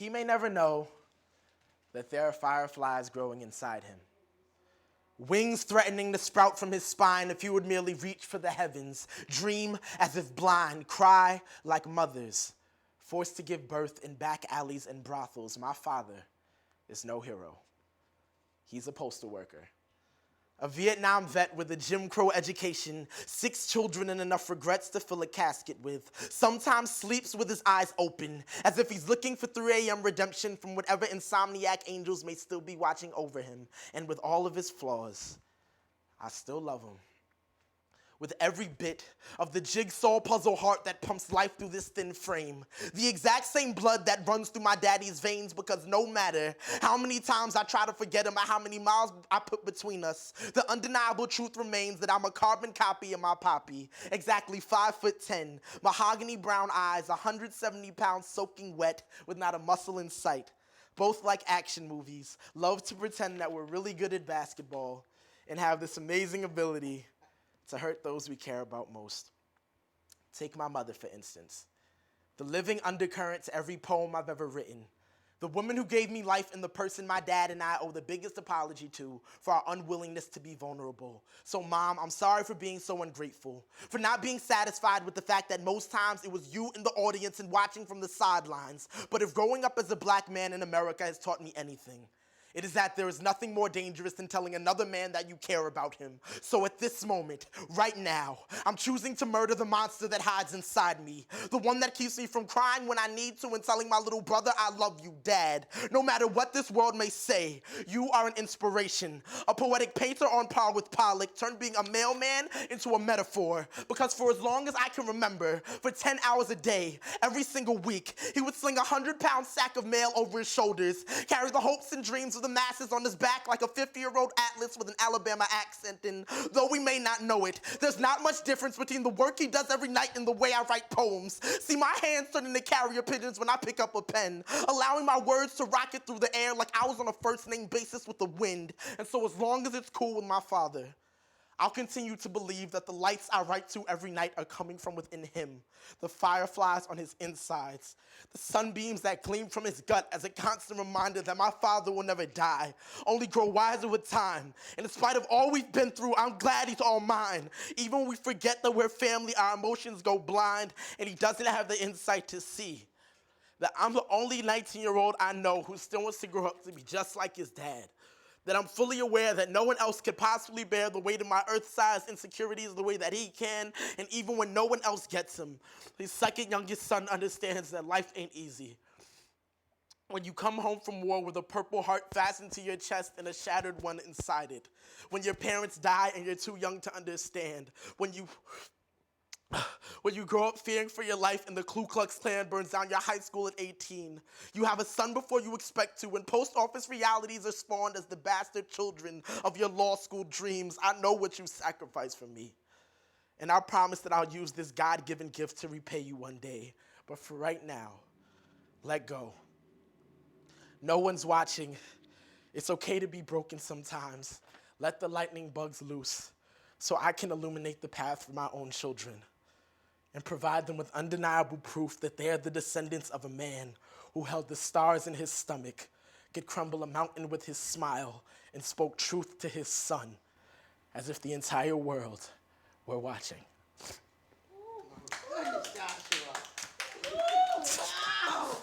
He may never know that there are fireflies growing inside him. Wings threatening to sprout from his spine if he would merely reach for the heavens, dream as if blind, cry like mothers, forced to give birth in back alleys and brothels. My father is no hero. He's a postal worker. A Vietnam vet with a Jim Crow education, 6 children and enough regrets to fill a casket with. Sometimes sleeps with his eyes open, as if he's looking for 3 a.m. redemption from whatever insomniac angels may still be watching over him. And with all of his flaws, I still love him. With every bit of the jigsaw puzzle heart that pumps life through this thin frame. The exact same blood that runs through my daddy's veins, because no matter how many times I try to forget him or how many miles I put between us, the undeniable truth remains that I'm a carbon copy of my poppy. Exactly 5'10", mahogany brown eyes, 170 pounds soaking wet with not a muscle in sight. Both like action movies, love to pretend that we're really good at basketball and have this amazing ability to hurt those we care about most. Take my mother, for instance. The living undercurrent to every poem I've ever written. The woman who gave me life and the person my dad and I owe the biggest apology to for our unwillingness to be vulnerable. So Mom, I'm sorry for being so ungrateful, for not being satisfied with the fact that most times it was you in the audience and watching from the sidelines. But if growing up as a black man in America has taught me anything, it is that there is nothing more dangerous than telling another man that you care about him. So at this moment, right now, I'm choosing to murder the monster that hides inside me. The one that keeps me from crying when I need to and telling my little brother, I love you, Dad. No matter what this world may say, you are an inspiration. A poetic painter on par with Pollock turned being a mailman into a metaphor. Because for as long as I can remember, for 10 hours a day, every single week, he would sling a 100-pound sack of mail over his shoulders, carry the hopes and dreams of the masses on his back like a 50-year-old Atlas with an Alabama accent. And though we may not know it, there's not much difference between the work he does every night and the way I write poems. See, my hands turn into carrier pigeons when I pick up a pen, allowing my words to rocket through the air like I was on a first-name basis with the wind. And so as long as it's cool with my father, I'll continue to believe that the lights I write to every night are coming from within him, the fireflies on his insides, the sunbeams that gleam from his gut as a constant reminder that my father will never die, only grow wiser with time. And in spite of all we've been through, I'm glad he's all mine. Even when we forget that we're family, our emotions go blind, and he doesn't have the insight to see that I'm the only 19-year-old I know who still wants to grow up to be just like his dad. That I'm fully aware that no one else could possibly bear the weight of my earth-sized insecurities the way that he can, and even when no one else gets him, his second youngest son understands that life ain't easy. When you come home from war with a purple heart fastened to your chest and a shattered one inside it. When your parents die and you're too young to understand. When you grow up fearing for your life and the Ku Klux Klan burns down your high school at 18. You have a son before you expect to, when post office realities are spawned as the bastard children of your law school dreams. I know what you sacrificed for me. And I promise that I'll use this God-given gift to repay you one day. But for right now, let go. No one's watching. It's okay to be broken sometimes. Let the lightning bugs loose so I can illuminate the path for my own children and provide them with undeniable proof that they are the descendants of a man who held the stars in his stomach, could crumble a mountain with his smile, and spoke truth to his son, as if the entire world were watching. Oh my goodness, Joshua. Wow.